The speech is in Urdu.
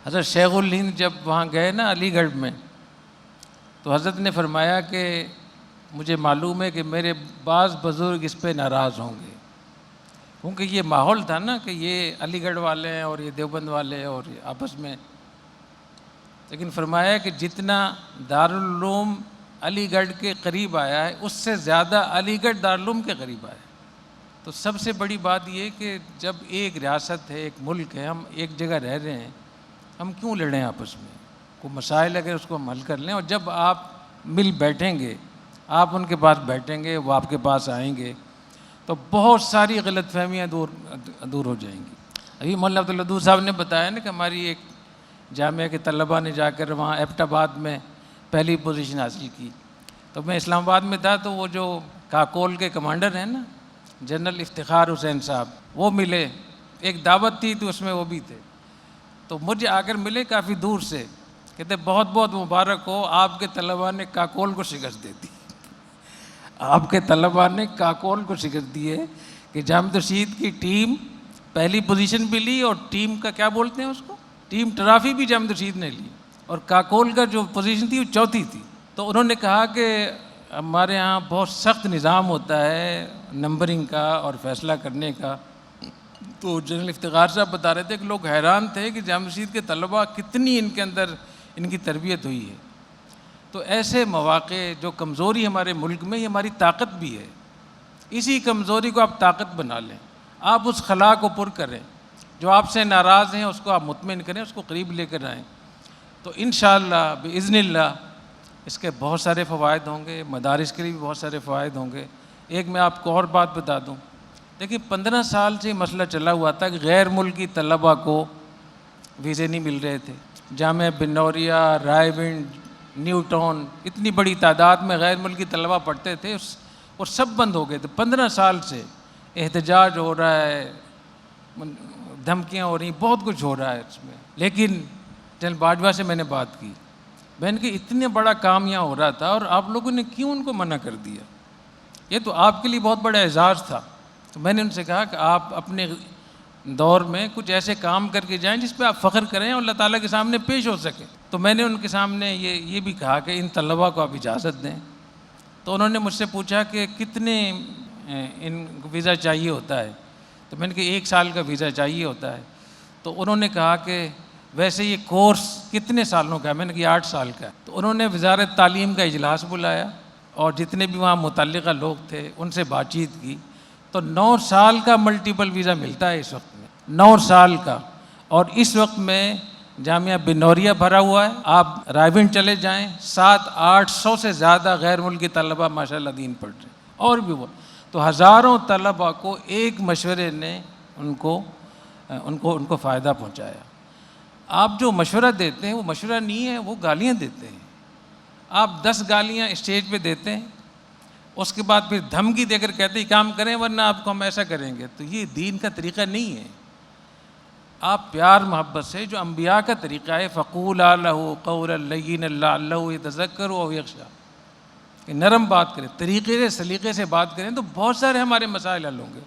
حضرت شیخ الہند جب وہاں گئے نا علی گڑھ میں، تو حضرت نے فرمایا کہ مجھے معلوم ہے کہ میرے بعض بزرگ اس پہ ناراض ہوں گے، کیونکہ یہ ماحول تھا نا کہ یہ علی گڑھ والے ہیں اور یہ دیوبند والے ہیں اور یہ آپس میں، لیکن فرمایا کہ جتنا دارالعلوم علی گڑھ کے قریب آیا ہے اس سے زیادہ علی گڑھ دارالعلوم کے قریب آیا ہے۔ تو سب سے بڑی بات یہ کہ جب ایک ریاست ہے، ایک ملک ہے، ہم ایک جگہ رہ رہے ہیں، ہم کیوں لڑیں آپس میں؟ کوئی مسائل اگر اس کو ہم حل کر لیں، اور جب آپ مل بیٹھیں گے، آپ ان کے پاس بیٹھیں گے، وہ آپ کے پاس آئیں گے، تو بہت ساری غلط فہمیاں دور ہو جائیں گی۔ ابھی مولانا عبدالودود صاحب نے بتایا نا کہ ہماری ایک جامعہ کے طلباء نے جا کر وہاں ایبٹ آباد میں پہلی پوزیشن حاصل کی، تو میں اسلام آباد میں تھا، تو وہ جو کاکول کے کمانڈر ہیں نا جنرل افتخار حسین صاحب، وہ ملے، ایک دعوت تھی تو اس میں وہ بھی تھے، تو مجھے آ کر ملے کافی دور سے، کہتے بہت بہت مبارک ہو، آپ کے طلباء نے کاکول کو شکست دے دی۔ آپ کے طلباء نے کاکول کو شکست دی ہے کہ جامع ترشید کی ٹیم پہلی پوزیشن بھی لی، اور ٹیم کا کیا بولتے ہیں اس کو، ٹیم ٹرافی بھی جامع ترشید نے لی، اور کاکول کا جو پوزیشن تھی وہ چوتھی تھی۔ تو انہوں نے کہا کہ ہمارے ہاں بہت سخت نظام ہوتا ہے نمبرنگ کا اور فیصلہ کرنے کا۔ تو جنرل افتخار صاحب بتا رہے تھے کہ لوگ حیران تھے کہ جامع ترشید کے طلباء کتنی ان کے اندر ان کی تربیت ہوئی ہے۔ تو ایسے مواقع جو کمزوری ہمارے ملک میں، یہ ہماری طاقت بھی ہے، اسی کمزوری کو آپ طاقت بنا لیں، آپ اس خلا کو پر کریں، جو آپ سے ناراض ہیں اس کو آپ مطمئن کریں، اس کو قریب لے کر آئیں، تو انشاءاللہ باذن اللہ اس کے بہت سارے فوائد ہوں گے، مدارس کے لیے بھی بہت سارے فوائد ہوں گے۔ ایک میں آپ کو اور بات بتا دوں، دیکھیے 15 سال سے مسئلہ چلا ہوا تھا کہ غیر ملکی طلباء کو ویزے نہیں مل رہے تھے۔ جامعہ بنوریا، رائے ونڈ، نیو ٹاؤن، اتنی بڑی تعداد میں غیر ملکی طلباء پڑھتے تھے، اور سب بند ہو گئے تھے۔ 15 سال سے احتجاج ہو رہا ہے، دھمکیاں ہو رہی ہیں، بہت کچھ ہو رہا ہے اس میں، لیکن جنرل باجوہ سے میں نے بات کی، میں نے کہ اتنے بڑا کام یہاں ہو رہا تھا اور آپ لوگوں نے کیوں ان کو منع کر دیا؟ یہ تو آپ کے لیے بہت بڑا اعزاز تھا۔ تو میں نے ان سے کہا کہ آپ اپنے دور میں کچھ ایسے کام کر کے جائیں جس پہ آپ فخر کریں اور اللہ تعالیٰ کے سامنے پیش ہو سکیں۔ تو میں نے ان کے سامنے یہ بھی کہا کہ ان طلباء کو آپ اجازت دیں۔ تو انہوں نے مجھ سے پوچھا کہ کتنے ان کو ویزا چاہیے ہوتا ہے؟ تو میں نے کہا 1 سال کا ویزا چاہیے ہوتا ہے۔ تو انہوں نے کہا کہ ویسے یہ کورس کتنے سالوں کا ہے؟ میں نے کہا 8 سال کا ہے۔ تو انہوں نے وزارت تعلیم کا اجلاس بلایا اور جتنے بھی وہاں متعلقہ لوگ تھے ان سے بات چیت کی، تو 9 سال کا ملٹیپل ویزا ملتا ہے اس وقت میں، 9 سال کا۔ اور اس وقت میں جامعہ بنوریا بھرا ہوا ہے، آپ رائے ونڈ چلے جائیں، 700-800 سے زیادہ غیر ملکی طلباء ماشاءاللہ دین پڑھ رہے ہیں، اور بھی وہ تو ہزاروں طلباء کو ایک مشورے نے ان کو فائدہ پہنچایا۔ آپ جو مشورہ دیتے ہیں وہ مشورہ نہیں ہے، وہ گالیاں دیتے ہیں۔ آپ 10 گالیاں اسٹیج پہ دیتے ہیں، اس کے بعد پھر دھمکی دے کر کہتے ہیں کام کریں ورنہ آپ کو ہم ایسا کریں گے، تو یہ دین کا طریقہ نہیں ہے۔ آپ پیار محبت سے جو انبیاء کا طریقہ ہے، فَقُولَا لَهُ قَوْلًا لَّيِّنًا لَعَلَّهُ يَتَذَكَّرُ أَوْ يَخْشَىٰ، کہ نرم بات کریں، طریقے سے سلیقے سے بات کریں تو بہت سارے ہمارے مسائل حل ہوں گے۔